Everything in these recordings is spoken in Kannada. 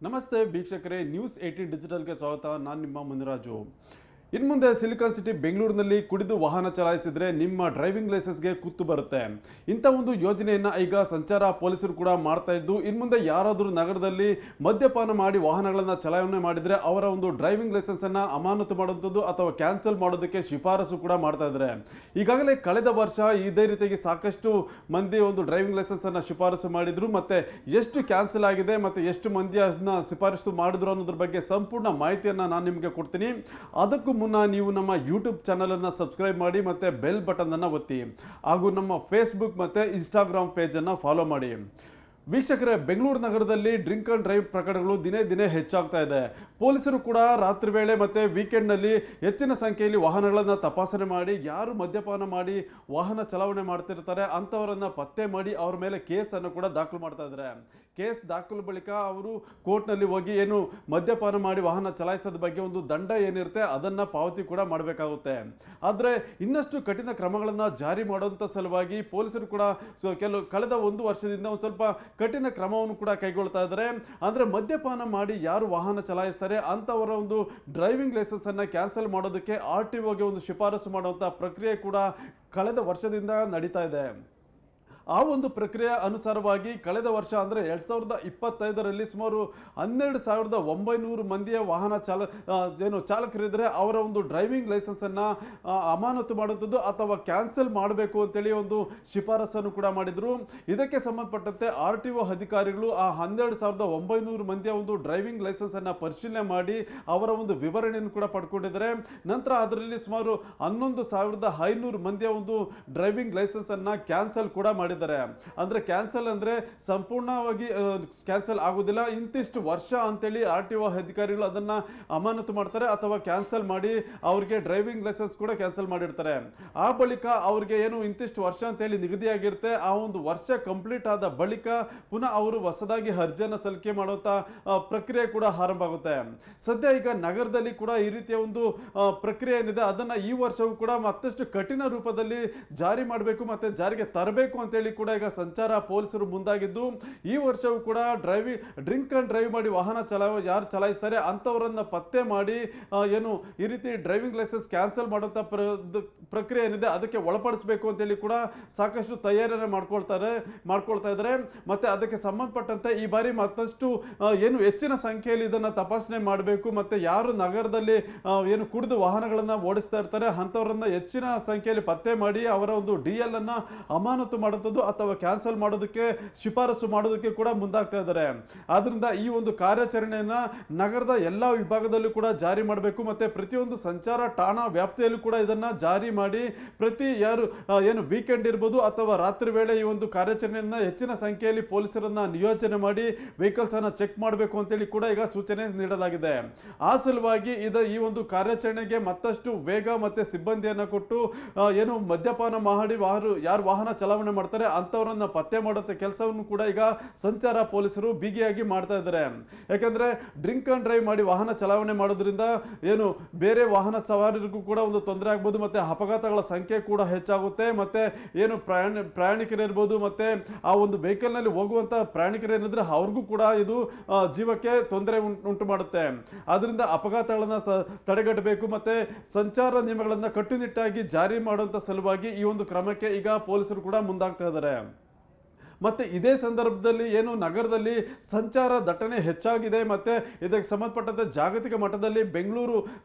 ನಮಸ್ತೆ ವೀಕ್ಷಕರೇ, ನ್ಯೂಸ್ 18 ಡಿಜಿಟಲ್ಗೆ ಸ್ವಾಗತ. ನಾನು ನಿಮ್ಮ ಮುನಿರಾಜು. ಇನ್ನು ಮುಂದೆ ಸಿಲಿಕಾನ್ ಸಿಟಿ ಬೆಂಗಳೂರಿನಲ್ಲಿ ಕುಡಿದು ವಾಹನ ಚಲಾಯಿಸಿದರೆ ನಿಮ್ಮ ಡ್ರೈವಿಂಗ್ ಲೈಸೆನ್ಸ್ಗೆ ಕುತ್ತು ಬರುತ್ತೆ. ಇಂಥ ಒಂದು ಯೋಜನೆಯನ್ನು ಈಗ ಸಂಚಾರ ಪೊಲೀಸರು ಕೂಡ ಮಾಡ್ತಾ ಇದ್ದು, ಇನ್ನು ಮುಂದೆ ಯಾರಾದರೂ ನಗರದಲ್ಲಿ ಮದ್ಯಪಾನ ಮಾಡಿ ವಾಹನಗಳನ್ನು ಚಲಾವಣೆ ಮಾಡಿದರೆ ಅವರ ಒಂದು ಡ್ರೈವಿಂಗ್ ಲೈಸೆನ್ಸನ್ನು ಅಮಾನತು ಮಾಡುವಂಥದ್ದು ಅಥವಾ ಕ್ಯಾನ್ಸಲ್ ಮಾಡೋದಕ್ಕೆ ಶಿಫಾರಸು ಕೂಡ ಮಾಡ್ತಾ ಇದ್ದಾರೆ. ಈಗಾಗಲೇ ಕಳೆದ ವರ್ಷ ಇದೇ ರೀತಿಯಾಗಿ ಸಾಕಷ್ಟು ಮಂದಿ ಒಂದು ಡ್ರೈವಿಂಗ್ ಲೈಸೆನ್ಸನ್ನು ಶಿಫಾರಸು ಮಾಡಿದ್ರು. ಮತ್ತೆ ಎಷ್ಟು ಕ್ಯಾನ್ಸಲ್ ಆಗಿದೆ ಮತ್ತು ಎಷ್ಟು ಮಂದಿ ಅದನ್ನ ಶಿಫಾರಸು ಮಾಡಿದ್ರು ಅನ್ನೋದ್ರ ಬಗ್ಗೆ ಸಂಪೂರ್ಣ ಮಾಹಿತಿಯನ್ನು ನಾನು ನಿಮಗೆ ಕೊಡ್ತೀನಿ. ಅದಕ್ಕೂ ಮುನ್ನ ನೀವು ನಮ್ಮ ಯೂಟ್ಯೂಬ್ ಚಾನಲನ್ನು ಸಬ್ಸ್ಕ್ರೈಬ್ ಮಾಡಿ ಮತ್ತು ಬೆಲ್ ಬಟನನ್ನು ಒತ್ತಿ, ಹಾಗೂ ನಮ್ಮ ಫೇಸ್ಬುಕ್ ಮತ್ತು ಇನ್ಸ್ಟಾಗ್ರಾಮ್ ಪೇಜನ್ನು ಫಾಲೋ ಮಾಡಿ. ವೀಕ್ಷಕರೇ, ಬೆಂಗಳೂರು ನಗರದಲ್ಲಿ ಡ್ರಿಂಕ್ ಆ್ಯಂಡ್ ಡ್ರೈವ್ ಪ್ರಕರಣಗಳು ದಿನೇ ದಿನೇ ಹೆಚ್ಚಾಗ್ತಾ ಇದೆ. ಪೊಲೀಸರು ಕೂಡ ರಾತ್ರಿ ವೇಳೆ ಮತ್ತು ವೀಕೆಂಡ್ನಲ್ಲಿ ಹೆಚ್ಚಿನ ಸಂಖ್ಯೆಯಲ್ಲಿ ವಾಹನಗಳನ್ನು ತಪಾಸಣೆ ಮಾಡಿ ಯಾರು ಮದ್ಯಪಾನ ಮಾಡಿ ವಾಹನ ಚಲಾವಣೆ ಮಾಡ್ತಿರ್ತಾರೆ ಅಂಥವರನ್ನು ಪತ್ತೆ ಮಾಡಿ ಅವ್ರ ಮೇಲೆ ಕೇಸನ್ನು ಕೂಡ ದಾಖಲು ಮಾಡ್ತಾ ಇದ್ದಾರೆ. ಕೇಸ್ ದಾಖಲು ಬಳಿಕ ಅವರು ಕೋರ್ಟ್ನಲ್ಲಿ ಹೋಗಿ ಏನು ಮದ್ಯಪಾನ ಮಾಡಿ ವಾಹನ ಚಲಾಯಿಸೋದ ಬಗ್ಗೆ ಒಂದು ದಂಡ ಏನಿರುತ್ತೆ ಅದನ್ನು ಪಾವತಿ ಕೂಡ ಮಾಡಬೇಕಾಗುತ್ತೆ. ಆದರೆ ಇನ್ನಷ್ಟು ಕಠಿಣ ಕ್ರಮಗಳನ್ನು ಜಾರಿ ಮಾಡುವಂಥ ಸಲುವಾಗಿ ಪೊಲೀಸರು ಕೂಡ ಕಳೆದ ಒಂದು ವರ್ಷದಿಂದ ಒಂದು ಸ್ವಲ್ಪ ಕಠಿಣ ಕ್ರಮವನ್ನು ಕೂಡ ಕೈಗೊಳ್ತಾ ಇದ್ದಾರೆ. ಅಂದರೆ ಮದ್ಯಪಾನ ಮಾಡಿ ಯಾರು ವಾಹನ ಚಲಾಯಿಸ್ತಾರೆ ಅಂಥವರ ಒಂದು ಡ್ರೈವಿಂಗ್ ಲೈಸೆನ್ಸನ್ನು ಕ್ಯಾನ್ಸಲ್ ಮಾಡೋದಕ್ಕೆ RTOಗೆ ಒಂದು ಶಿಫಾರಸು ಮಾಡುವಂಥ ಪ್ರಕ್ರಿಯೆ ಕೂಡ ಕಳೆದ ವರ್ಷದಿಂದ ನಡೀತಾ ಇದೆ. ಆ ಒಂದು ಪ್ರಕ್ರಿಯೆ ಅನುಸಾರವಾಗಿ ಕಳೆದ ವರ್ಷ ಅಂದರೆ 2025ರಲ್ಲಿ ಸುಮಾರು 12,900 ಮಂದಿಯ ವಾಹನ ಚಾಲಕರಿದ್ದರೆ ಅವರ ಒಂದು ಡ್ರೈವಿಂಗ್ ಲೈಸೆನ್ಸನ್ನು ಅಮಾನತು ಮಾಡುವಂಥದ್ದು ಅಥವಾ ಕ್ಯಾನ್ಸಲ್ ಮಾಡಬೇಕು ಅಂತೇಳಿ ಒಂದು ಶಿಫಾರಸನ್ನು ಕೂಡ ಮಾಡಿದರು. ಇದಕ್ಕೆ ಸಂಬಂಧಪಟ್ಟಂತೆ RTO ಅಧಿಕಾರಿಗಳು ಆ 12,900 ಮಂದಿಯ ಒಂದು ಡ್ರೈವಿಂಗ್ ಲೈಸೆನ್ಸನ್ನು ಪರಿಶೀಲನೆ ಮಾಡಿ ಅವರ ಒಂದು ವಿವರಣೆಯನ್ನು ಕೂಡ ಪಡ್ಕೊಂಡಿದ್ದಾರೆ. ನಂತರ ಅದರಲ್ಲಿ ಸುಮಾರು 11,500 ಮಂದಿಯ ಒಂದು ಡ್ರೈವಿಂಗ್ ಲೈಸೆನ್ಸನ್ನು ಕ್ಯಾನ್ಸಲ್ ಕೂಡ ಮಾಡಿದ್ದಾರೆ. ಅಂದ್ರೆ ಕ್ಯಾನ್ಸಲ್ ಅಂದ್ರೆ ಸಂಪೂರ್ಣವಾಗಿ ಕ್ಯಾನ್ಸಲ್ ಆಗುವುದಿಲ್ಲ, ಇಂತಿಷ್ಟು ವರ್ಷ ಅಂತೇಳಿ RTO ಅಧಿಕಾರಿಗಳು ಅದನ್ನ ಅಮಾನತು ಮಾಡ್ತಾರೆ ಅಥವಾ ಕ್ಯಾನ್ಸಲ್ ಮಾಡಿ ಅವರಿಗೆ ಡ್ರೈವಿಂಗ್ ಲೈಸೆನ್ಸ್ ಕೂಡ ಕ್ಯಾನ್ಸಲ್ ಮಾಡಿರ್ತಾರೆ. ಆ ಬಳಿಕ ಅವ್ರಿಗೆ ಏನು ಇಂತಿಷ್ಟು ವರ್ಷ ಅಂತೇಳಿ ನಿಗದಿಯಾಗಿರುತ್ತೆ, ಆ ಒಂದು ವರ್ಷ ಕಂಪ್ಲೀಟ್ ಆದ ಬಳಿಕ ಪುನಃ ಅವರು ಹೊಸದಾಗಿ ಅರ್ಜಿಯನ್ನು ಸಲ್ಲಿಕೆ ಮಾಡುವಂತ ಪ್ರಕ್ರಿಯೆ ಕೂಡ ಆರಂಭ ಆಗುತ್ತೆ. ಸದ್ಯ ಈಗ ನಗರದಲ್ಲಿ ಕೂಡ ಈ ರೀತಿಯ ಒಂದು ಪ್ರಕ್ರಿಯೆ ಏನಿದೆ ಅದನ್ನ ಈ ವರ್ಷವೂ ಕೂಡ ಮತ್ತಷ್ಟು ಕಠಿಣ ರೂಪದಲ್ಲಿ ಜಾರಿ ಮಾಡಬೇಕು ಮತ್ತೆ ಜಾರಿಗೆ ತರಬೇಕು ಅಂತೇಳಿ ಕೂಡ ಈಗ ಸಂಚಾರ ಪೊಲೀಸರು ಮುಂದಾಗಿದ್ದು, ಈ ವರ್ಷವೂ ಕೂಡ ಡ್ರಿಂಕ್ ಅಂಡ್ ಡ್ರೈವ್ ಮಾಡಿ ವಾಹನ ಯಾರು ಚಲಾಯಿಸ್ತಾರೆ ಅಂಥವರನ್ನ ಪತ್ತೆ ಮಾಡಿ ಏನು ಈ ರೀತಿ ಡ್ರೈವಿಂಗ್ ಲೈಸೆನ್ಸ್ ಕ್ಯಾನ್ಸಲ್ ಮಾಡುವಂಥ ಪ್ರಕ್ರಿಯೆ ಏನಿದೆ ಅದಕ್ಕೆ ಒಳಪಡಿಸಬೇಕು ಅಂತೇಳಿ ಕೂಡ ಸಾಕಷ್ಟು ತಯಾರಿಯನ್ನು ಮಾಡ್ಕೊಳ್ತಾ ಇದ್ದಾರೆ. ಮತ್ತೆ ಅದಕ್ಕೆ ಸಂಬಂಧಪಟ್ಟಂತೆ ಈ ಬಾರಿ ಮತ್ತಷ್ಟು ಏನು ಹೆಚ್ಚಿನ ಸಂಖ್ಯೆಯಲ್ಲಿ ಇದನ್ನು ತಪಾಸಣೆ ಮಾಡಬೇಕು. ಮತ್ತೆ ಯಾರು ನಗರದಲ್ಲಿ ಏನು ಕುಡಿದು ವಾಹನಗಳನ್ನು ಓಡಿಸ್ತಾ ಇರ್ತಾರೆ ಅಂಥವರನ್ನ ಹೆಚ್ಚಿನ ಸಂಖ್ಯೆಯಲ್ಲಿ ಪತ್ತೆ ಮಾಡಿ ಅವರ ಒಂದು DL ಅನ್ನ ಅಮಾನತು ಮಾಡುವಂಥದ್ದು ಅಥವಾ ಕ್ಯಾನ್ಸಲ್ ಮಾಡೋದಕ್ಕೆ ಶಿಫಾರಸು ಮಾಡೋದಕ್ಕೆ ಕೂಡ ಮುಂದಾಗ್ತಾ ಇದ್ದಾರೆ. ಆದ್ರಿಂದ ಈ ಒಂದು ಕಾರ್ಯಾಚರಣೆಯನ್ನ ನಗರದ ಎಲ್ಲಾ ವಿಭಾಗದಲ್ಲೂ ಕೂಡ ಜಾರಿ ಮಾಡಬೇಕು. ಮತ್ತೆ ಪ್ರತಿಯೊಂದು ಸಂಚಾರ ಠಾಣಾ ವ್ಯಾಪ್ತಿಯಲ್ಲೂ ಕೂಡ ಇದನ್ನ ಜಾರಿ ಮಾಡಿ ಪ್ರತಿ ಯಾರು ಏನು ವೀಕೆಂಡ್ ಇರ್ಬೋದು ಅಥವಾ ರಾತ್ರಿ ವೇಳೆ ಈ ಒಂದು ಕಾರ್ಯಾಚರಣೆಯನ್ನ ಹೆಚ್ಚಿನ ಸಂಖ್ಯೆಯಲ್ಲಿ ಪೊಲೀಸರನ್ನ ನಿಯೋಜನೆ ಮಾಡಿ ವೆಹಿಕಲ್ಸ್ ಅನ್ನ ಚೆಕ್ ಮಾಡಬೇಕು ಅಂತೇಳಿ ಕೂಡ ಈಗ ಸೂಚನೆ ನೀಡಲಾಗಿದೆ. ಆ ಸಲುವಾಗಿ ಈ ಒಂದು ಕಾರ್ಯಾಚರಣೆಗೆ ಮತ್ತಷ್ಟು ವೇಗ ಮತ್ತೆ ಸಿಬ್ಬಂದಿಯನ್ನ ಕೊಟ್ಟು ಏನು ಮದ್ಯಪಾನ ಮಾಡಿ ಯಾರು ವಾಹನ ಚಲಾವಣೆ ಮಾಡ್ತಾರೆ ಅಂಥವರನ್ನ ಪತ್ತೆ ಮಾಡುವಂಥ ಕೆಲಸವನ್ನು ಕೂಡ ಈಗ ಸಂಚಾರ ಪೊಲೀಸರು ಬಿಗಿಯಾಗಿ ಮಾಡ್ತಾ ಇದ್ದಾರೆ. ಯಾಕಂದ್ರೆ ಡ್ರಿಂಕ್ ಅಂಡ್ ಡ್ರೈವ್ ಮಾಡಿ ವಾಹನ ಚಲಾವಣೆ ಮಾಡೋದ್ರಿಂದ ಏನು ಬೇರೆ ವಾಹನ ಸವಾರರಿಗೂ ಕೂಡ ಒಂದು ತೊಂದರೆ ಆಗ್ಬೋದು, ಮತ್ತೆ ಅಪಘಾತಗಳ ಸಂಖ್ಯೆ ಕೂಡ ಹೆಚ್ಚಾಗುತ್ತೆ. ಮತ್ತೆ ಏನು ಪ್ರಯಾಣಿಕರಿರ್ಬೋದು ಮತ್ತೆ ಆ ಒಂದು ವೆಹಿಕಲ್ ನಲ್ಲಿ ಹೋಗುವಂತ ಪ್ರಯಾಣಿಕರೇನಿದ್ರೆ ಅವ್ರಿಗೂ ಕೂಡ ಇದು ಜೀವಕ್ಕೆ ತೊಂದರೆ ಉಂಟು ಮಾಡುತ್ತೆ. ಆದ್ರಿಂದ ಅಪಘಾತಗಳನ್ನ ತಡೆಗಟ್ಟಬೇಕು ಮತ್ತೆ ಸಂಚಾರ ನಿಯಮಗಳನ್ನ ಕಟ್ಟುನಿಟ್ಟಾಗಿ ಜಾರಿ ಮಾಡುವಂತ ಸಲುವಾಗಿ ಈ ಒಂದು ಕ್ರಮಕ್ಕೆ ಈಗ ಪೊಲೀಸರು ಕೂಡ ಮುಂದಾಗ್ತಾ ಇದ್ದಾರೆ. ಮತ್ತು ಇದೇ ಸಂದರ್ಭದಲ್ಲಿ ಏನು ನಗರದಲ್ಲಿ ಸಂಚಾರ ದಟ್ಟಣೆ ಹೆಚ್ಚಾಗಿದೆ ಮತ್ತು ಇದಕ್ಕೆ ಸಂಬಂಧಪಟ್ಟಂತೆ ಜಾಗತಿಕ ಮಟ್ಟದಲ್ಲಿ ಬೆಂಗಳೂರು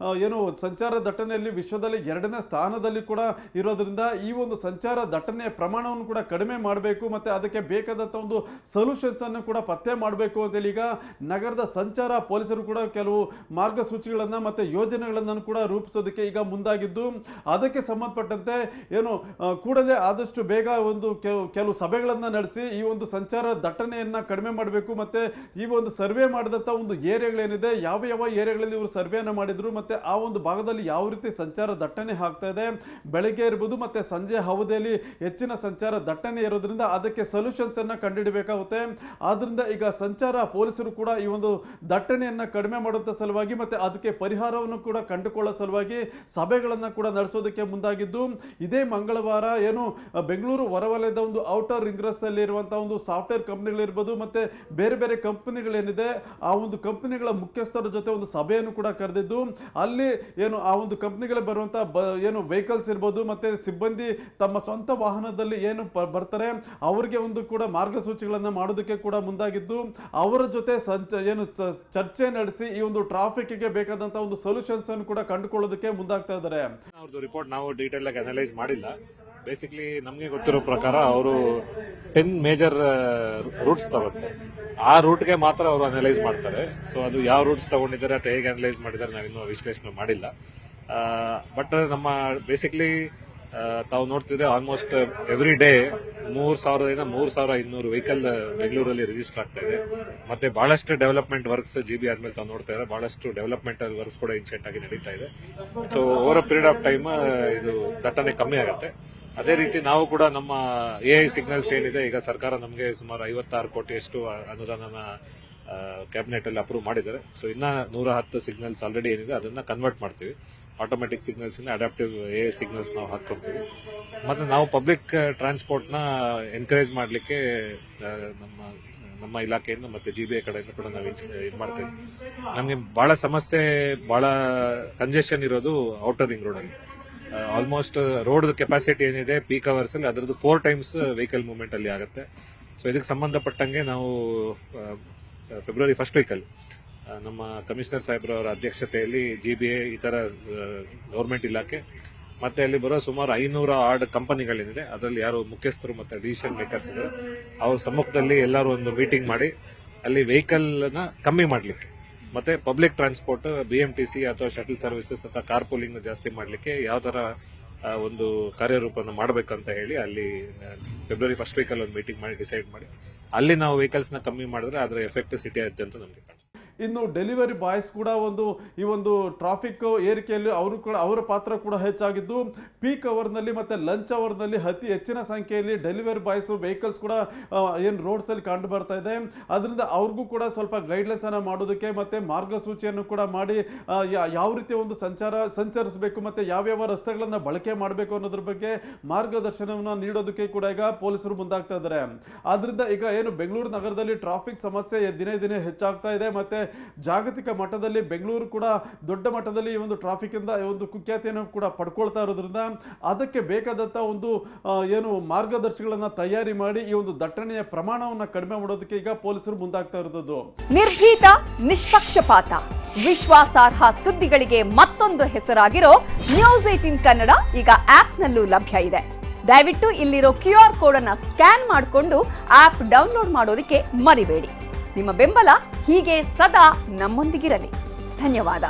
ಏನು ಸಂಚಾರ ದಟ್ಟಣೆಯಲ್ಲಿ ವಿಶ್ವದಲ್ಲಿ 2ನೇ ಸ್ಥಾನದಲ್ಲಿ ಕೂಡ ಇರೋದ್ರಿಂದ ಈ ಒಂದು ಸಂಚಾರ ದಟ್ಟಣೆಯ ಪ್ರಮಾಣವನ್ನು ಕೂಡ ಕಡಿಮೆ ಮಾಡಬೇಕು ಮತ್ತು ಅದಕ್ಕೆ ಬೇಕಾದಂಥ ಒಂದು ಸೊಲ್ಯೂಷನ್ಸನ್ನು ಕೂಡ ಪತ್ತೆ ಮಾಡಬೇಕು ಅಂತೇಳಿ ಈಗ ನಗರದ ಸಂಚಾರ ಪೊಲೀಸರು ಕೂಡ ಕೆಲವು ಮಾರ್ಗಸೂಚಿಗಳನ್ನು ಮತ್ತು ಯೋಜನೆಗಳನ್ನು ಕೂಡ ರೂಪಿಸೋದಕ್ಕೆ ಈಗ ಮುಂದಾಗಿದ್ದು, ಅದಕ್ಕೆ ಸಂಬಂಧಪಟ್ಟಂತೆ ಏನು ಕೂಡಲೇ ಆದಷ್ಟು ಬೇಗ ಒಂದು ಕೆಲವು ಸಭೆಗಳನ್ನು ನಡೆಸಿ ಈ ಒಂದು ಸಂಚಾರ ದಟ್ಟಣೆಯನ್ನ ಕಡಿಮೆ ಮಾಡಬೇಕು. ಮತ್ತೆ ಈ ಒಂದು ಸರ್ವೆ ಮಾಡಿದಂಥ ಒಂದು ಏರಿಯಾಗಳೇನಿದೆ ಯಾವ ಏರಿಯಾಗಳಲ್ಲಿ ಇವರು ಸರ್ವೆಯನ್ನು ಮಾಡಿದ್ರು ಮತ್ತೆ ಆ ಒಂದು ಭಾಗದಲ್ಲಿ ಯಾವ ರೀತಿ ಸಂಚಾರ ದಟ್ಟಣೆ ಆಗ್ತಾ ಇದೆ, ಬೆಳಗ್ಗೆ ಇರ್ಬೋದು ಮತ್ತೆ ಸಂಜೆ ಅವಧಿಯಲ್ಲಿ ಹೆಚ್ಚಿನ ಸಂಚಾರ ದಟ್ಟಣೆ ಇರೋದ್ರಿಂದ ಅದಕ್ಕೆ ಸೊಲ್ಯೂಷನ್ಸ್ ಅನ್ನ ಕಂಡುಹಿಡಬೇಕಾಗುತ್ತೆ. ಆದ್ರಿಂದ ಈಗ ಸಂಚಾರ ಪೊಲೀಸರು ಕೂಡ ಈ ಒಂದು ದಟ್ಟಣೆಯನ್ನ ಕಡಿಮೆ ಮಾಡುವಂತ ಸಲುವಾಗಿ ಮತ್ತೆ ಅದಕ್ಕೆ ಪರಿಹಾರವನ್ನು ಕೂಡ ಕಂಡುಕೊಳ್ಳೋ ಸಲುವಾಗಿ ಸಭೆಗಳನ್ನ ಕೂಡ ನಡೆಸೋದಕ್ಕೆ ಮುಂದಾಗಿದ್ದು, ಇದೇ ಮಂಗಳವಾರ ಏನು ಬೆಂಗಳೂರು ಹೊರವಲಯದ ಒಂದು ಔಟರ್ ರಿಂಗ್ ರಸ್ತೆಯಲ್ಲಿ ಇರುವಂತಹ ಒಂದು ಸಾಫ್ಟ್ವೇರ್ ಕಂಪ್ನಿಗಳಿರ್ಬೋದು ಮತ್ತೆ ಬೇರೆ ಬೇರೆ ಕಂಪನಿಗಳೇನಿದೆ ಆ ಒಂದು ಕಂಪನಿಗಳ ಮುಖ್ಯಸ್ಥರ ಜೊತೆ ಒಂದು ಸಭೆಯನ್ನು ಕೂಡ ಕರೆದಿದ್ದು ಅಲ್ಲಿ ಏನು ಆ ಒಂದು ಕಂಪನಿಗಳಿಗೆ ಬರುವಂತಹ ಏನು ವೆಹಿಕಲ್ಸ್ ಇರ್ಬೋದು ಮತ್ತೆ ಸಿಬ್ಬಂದಿ ತಮ್ಮ ಸ್ವಂತ ವಾಹನದಲ್ಲಿ ಏನು ಬರ್ತಾರೆ ಅವರಿಗೆ ಒಂದು ಕೂಡ ಮಾರ್ಗಸೂಚಿಗಳನ್ನು ಮಾಡೋದಕ್ಕೆ ಕೂಡ ಮುಂದಾಗಿದ್ದು ಅವರ ಜೊತೆ ಚರ್ಚೆ ನಡೆಸಿ ಈ ಒಂದು ಟ್ರಾಫಿಕ್ಗೆ ಬೇಕಾದಂತಹ ಒಂದು ಸೊಲ್ಯೂಷನ್ಸ್ ಅನ್ನು ಕೂಡ ಕಂಡುಕೊಳ್ಳೋದಕ್ಕೆ ಮುಂದಾಗ್ತಾ ಇದ್ದಾರೆ. ಅವ್ರದ್ದು ರಿಪೋರ್ಟ್ ನಾವು ಡೀಟೇಲ್ ಆಗಿ ಅನಲೈಸ್ ಮಾಡಿಲ್ಲ. ಬೇಸಿಕ್ಲಿ ನಮಗೆ ಗೊತ್ತಿರೋ ಪ್ರಕಾರ ಅವರು 10 ಮೇಜರ್ ರೂಟ್ಸ್ ತಗುತ್ತೆ. ಆ ರೂಟ್ಗೆ ಮಾತ್ರ ಅವರು ಅನಲೈಸ್ ಮಾಡ್ತಾರೆ. ಸೊ ಅದು ಯಾವ ರೂಟ್ಸ್ ತಗೊಂಡಿದ್ದಾರೆ ಅಥವಾ ಹೇಗೆ ಅನಲೈಸ್ ಮಾಡಿದ್ದಾರೆ ನಾವಿನ್ನೂ ವಿಶ್ಲೇಷಣೆ ಮಾಡಿಲ್ಲ. ಬಟ್ ನಮ್ಮ ಬೇಸಿಕ್ಲಿ ತಾವು ನೋಡ್ತಿದ್ರೆ ಆಲ್ಮೋಸ್ಟ್ ಎವ್ರಿ ಡೇ 3,000 3,200 ವೆಹಿಕಲ್ ಬೆಂಗಳೂರಲ್ಲಿ ರಿಜಿಸ್ಟರ್ ಆಗ್ತಾ ಇದೆ. ಮತ್ತೆ ಬಹಳಷ್ಟು ಡೆವಲಪ್ಮೆಂಟ್ ವರ್ಕ್ಸ್ GB ಆದ್ಮೇಲೆ ತಾವು ನೋಡ್ತಾ ಇದ್ದಾರೆ, ಬಹಳಷ್ಟು ಡೆವಲಪ್ಮೆಂಟಲ್ ವರ್ಕ್ಸ್ ಕೂಡ ಇನ್ಸೆಂಟ್ ಆಗಿ ನಡೀತಾ ಇದೆ. So over a period of time ಇದು ದಟ್ಟಣೆ ಕಮ್ಮಿ ಆಗುತ್ತೆ. ಅದೇ ರೀತಿ ನಾವು ಕೂಡ ನಮ್ಮ AI ಸಿಗ್ನಲ್ಸ್ ಏನಿದೆ, ಈಗ ಸರ್ಕಾರ ನಮಗೆ ಸುಮಾರು 56 ಕೋಟಿಯಷ್ಟು ಅನುದಾನನ ಕ್ಯಾಬಿನೆಟ್ ಅಲ್ಲಿ ಅಪ್ರೂವ್ ಮಾಡಿದ್ದಾರೆ. ಸೊ ಇನ್ನ 110 ಸಿಗ್ನಲ್ಸ್ ಆಲ್ರೆಡಿ ಏನಿದೆ ಅದನ್ನ ಕನ್ವರ್ಟ್ ಮಾಡ್ತೀವಿ. ಆಟೋಮೆಟಿಕ್ ಸಿಗ್ನಲ್ಸ್ ಇಂದ ಅಡಾಪ್ಟಿವ್ AI ಸಿಗ್ನಲ್ಸ್ ನಾವು ಹಾಕ್ಕೊಂತೀವಿ. ಮತ್ತೆ ನಾವು ಪಬ್ಲಿಕ್ ಟ್ರಾನ್ಸ್ಪೋರ್ಟ್ ನ ಎನ್ಕರೇಜ್ ಮಾಡ್ಲಿಕ್ಕೆ ನಮ್ಮ ಇಲಾಖೆಯಿಂದ ಮತ್ತೆ GBI ಕಡೆಯಿಂದ ಕೂಡ ನಾವು ಇದು ಮಾಡ್ತೇವೆ. ನಮಗೆ ಬಹಳ ಸಮಸ್ಯೆ, ಬಹಳ ಕಂಜೆಷನ್ ಇರೋದು ಔಟರ್ ರಿಂಗ್ ರೋಡ್ ಅಲ್ಲಿ. ಆಲ್ಮೋಸ್ಟ್ ರೋಡ್ ಕೆಪಾಸಿಟಿ ಏನಿದೆ ಪೀಕ್ ಅವರ್ಸ್ ಅಲ್ಲಿ ಅದರದ್ದು 4 times ವೆಹಿಕಲ್ ಮೂವ್ಮೆಂಟ್ ಅಲ್ಲಿ ಆಗುತ್ತೆ. ಸೊ ಇದಕ್ಕೆ ಸಂಬಂಧಪಟ್ಟಂಗೆ ನಾವು ಫೆಬ್ರವರಿ 1st ವೀಕಲ್ಲಿ ನಮ್ಮ ಕಮಿಷನರ್ ಸಾಹೇಬ್ರವರ ಅಧ್ಯಕ್ಷತೆಯಲ್ಲಿ GBI ಇತರ ಗವರ್ಮೆಂಟ್ ಇಲಾಖೆ ಮತ್ತೆ ಅಲ್ಲಿ ಬರೋ ಸುಮಾರು 500 ಆಡ್ ಕಂಪನಿಗಳೇನಿದೆ ಅದರಲ್ಲಿ ಯಾರು ಮುಖ್ಯಸ್ಥರು ಮತ್ತೆ ಡಿಸಿಷನ್ ಮೇಕರ್ಸ್ ಇದ್ದಾರೆ ಅವ್ರ ಸಮ್ಮುಖದಲ್ಲಿ ಎಲ್ಲರೂ ಒಂದು ಮೀಟಿಂಗ್ ಮಾಡಿ ಅಲ್ಲಿ ವೆಹಿಕಲ್ ನ ಕಮ್ಮಿ ಮಾಡ್ಲಿಕ್ಕೆ ಮತ್ತೆ ಪಬ್ಲಿಕ್ ಟ್ರಾನ್ಸ್ಪೋರ್ಟ್ BMTC ಅಥವಾ ಶಟಲ್ ಸರ್ವಿಸಸ್ ಅಥವಾ ಕಾರ್ ಪೂಲಿಂಗ್ ಜಾಸ್ತಿ ಮಾಡ್ಲಿಕ್ಕೆ ಯಾವ ತರ ಒಂದು ಕಾರ್ಯರೂಪನ ಮಾಡಬೇಕಂತ ಹೇಳಿ ಅಲ್ಲಿ ಫೆಬ್ರವರಿ 1st ವೀಕಲ್ಲಿ ಒಂದು ಮೀಟಿಂಗ್ ಮಾಡಿ ಡಿಸೈಡ್ ಮಾಡಿ ಅಲ್ಲಿ ನಾವು ವೆಹಿಕಲ್ಸ್ ನ ಕಮ್ಮಿ ಮಾಡಿದ್ರೆ ಅದರ ಎಫೆಕ್ಟ್ ಸಿಟಿ ಆಗುತ್ತೆ ಅಂತ ನಮಗೆ ಕಾಣುತ್ತೆ. ಇನ್ನು ಡೆಲಿವರಿ ಬಾಯ್ಸ್ ಕೂಡ ಈ ಒಂದು ಟ್ರಾಫಿಕ್ ಏರಿಕೆಯಲ್ಲಿ ಅವರು ಕೂಡ ಅವರ ಪಾತ್ರ ಕೂಡ ಹೆಚ್ಚಾಗಿದ್ದು ಪೀಕ್ ಅವರ್ನಲ್ಲಿ ಮತ್ತು ಲಂಚ್ ಅವರ್ನಲ್ಲಿ ಅತಿ ಹೆಚ್ಚಿನ ಸಂಖ್ಯೆಯಲ್ಲಿ ಡೆಲಿವರಿ ಬಾಯ್ಸ್ ವೆಹಿಕಲ್ಸ್ ಕೂಡ ಏನು ರೋಡ್ಸಲ್ಲಿ ಕಂಡು ಬರ್ತಾ ಇದೆ. ಅದರಿಂದ ಅವ್ರಿಗೂ ಕೂಡ ಸ್ವಲ್ಪ ಗೈಡ್ಲೈನ್ಸ್ ಅನ್ನು ಮಾಡೋದಕ್ಕೆ ಮತ್ತು ಮಾರ್ಗಸೂಚಿಯನ್ನು ಕೂಡ ಮಾಡಿ ಯಾವ ರೀತಿ ಒಂದು ಸಂಚರಿಸಬೇಕು ಮತ್ತು ಯಾವ್ಯಾವ ರಸ್ತೆಗಳನ್ನು ಬಳಕೆ ಮಾಡಬೇಕು ಅನ್ನೋದ್ರ ಬಗ್ಗೆ ಮಾರ್ಗದರ್ಶನವನ್ನು ನೀಡೋದಕ್ಕೆ ಕೂಡ ಈಗ ಪೊಲೀಸರು ಮುಂದಾಗ್ತಾ ಇದ್ದಾರೆ. ಆದ್ರಿಂದ ಈಗ ಏನು ಬೆಂಗಳೂರು ನಗರದಲ್ಲಿ ಟ್ರಾಫಿಕ್ ಸಮಸ್ಯೆ ದಿನೇ ದಿನೇ ಹೆಚ್ಚಾಗ್ತಾ ಇದೆ ಮತ್ತು ಜಾಗತಿಕ ಮಟ್ಟದಲ್ಲಿ ಬೆಂಗಳೂರು ಕೂಡ ದೊಡ್ಡ ಮಟ್ಟದಲ್ಲಿ ಈ ಒಂದು ಟ್ರಾಫಿಕ್ ಇಂದ ಒಂದು ಕುಖ್ಯಾತಿಯನ್ನು ಕೂಡ ಪಡ್ಕೊಳ್ತಾ ಇರೋದ್ರಿಂದ ಅದಕ್ಕೆ ಬೇಕಾದಂತ ಒಂದು ಏನು ಮಾರ್ಗದರ್ಶಿಗಳನ್ನ ತಯಾರಿ ಮಾಡಿ ಈ ಒಂದು ದಟ್ಟಣೆಯ ಪ್ರಮಾಣವನ್ನು ಕಡಿಮೆ ಮಾಡೋದಕ್ಕೆ ಈಗ ಪೊಲೀಸರು ಮುಂದಾಗ್ತಾ ಇರೋದು. ನಿರ್ಭೀತ, ನಿಷ್ಪಕ್ಷಪಾತ, ವಿಶ್ವಾಸಾರ್ಹ ಸುದ್ದಿಗಳಿಗೆ ಮತ್ತೊಂದು ಹೆಸರಾಗಿರೋ ನ್ಯೂಸ್ 18 ಕನ್ನಡ ಈಗ ಆಪ್ನಲ್ಲೂ ಲಭ್ಯ ಇದೆ. ದಯವಿಟ್ಟು ಇಲ್ಲಿರೋ QR ಕೋಡ್ ಅನ್ನ ಸ್ಕ್ಯಾನ್ ಮಾಡಿಕೊಂಡು ಆಪ್ ಡೌನ್ಲೋಡ್ ಮಾಡೋದಕ್ಕೆ ಮರಿಬೇಡಿ. ನಿಮ್ಮ ಬೆಂಬಲ ಹೀಗೆ ಸದಾ ನಮ್ಮೊಂದಿಗಿರಲಿ. ಧನ್ಯವಾದ.